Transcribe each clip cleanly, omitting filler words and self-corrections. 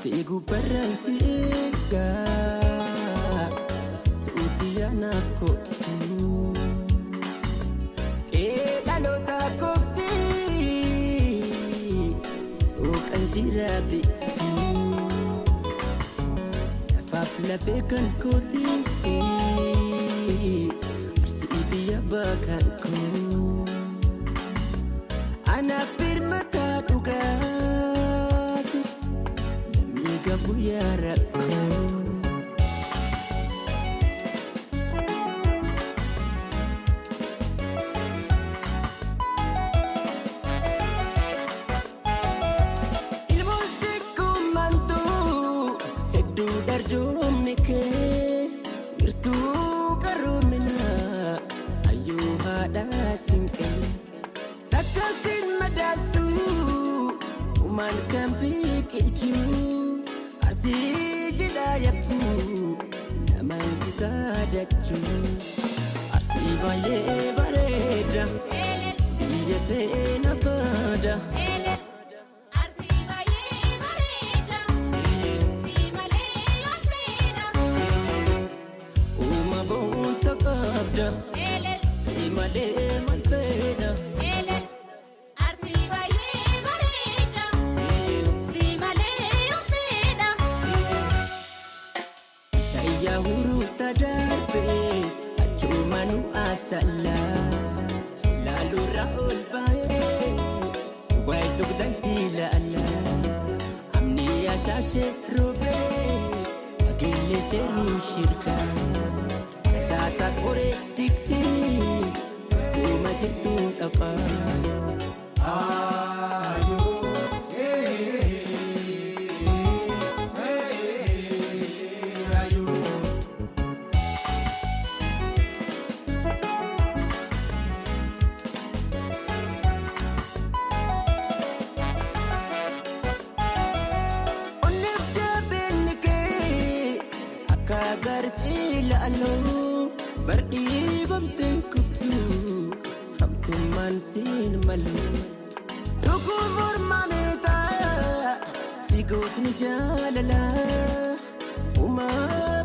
Sigu perransiga Situtia nakotu Kedalota kofsi Sokan jirabitu Lafaf lafekan koti Arsibiya bakanku Anak firmata tugat Namiga buyaraku Ilmusiku mantu Heddu darjumni ke Wirtu karumina Ayu hada singke Takasin madaltu Uman kampik icu Arsi jidayapu Naman kita dacu Arsi baye bareda Biya se nafada Arsi baye bareda Si male afreda Uma bon sakabda Si male malfeda Arsi baye bareda Si male afreda Tayya huru tadarbe Achumanu asala Lalu raul bae Suwai tukdan sila ala Amni ashashe robe Agile seru shirka Asasat ore tiksis Kuma jitu apa Onef jabin ke Akagar cila alo Berdi bamteng kuftu Hamtuman sin malu Dukumur mamita Sigot ni jalala Uma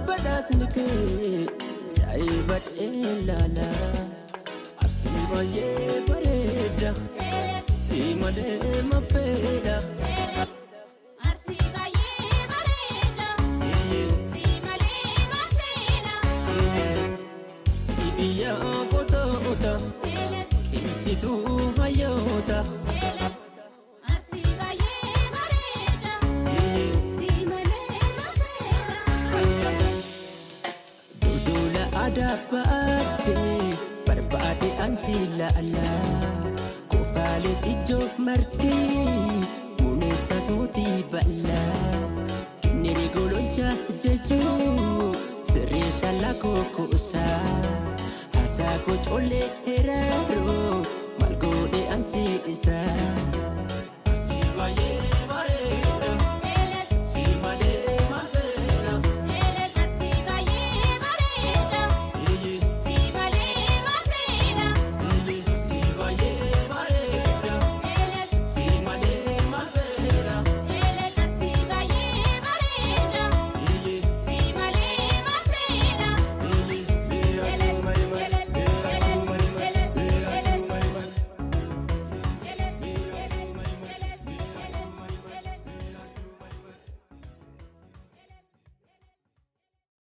badas nike Jai bat elala Arsi baye bareda Si made mapeda Arsi baye bareda Si male afreda Ibiya kota kota Kisitu hayota Arsi baye bareda Si male afreda Dudula ada paate Berbade ansila ala Kufalit ijo marti Munisa soti bala Kiniri goloncha jeju Serisha la kokusa Hasa ko chole heraro Malgode ansi isa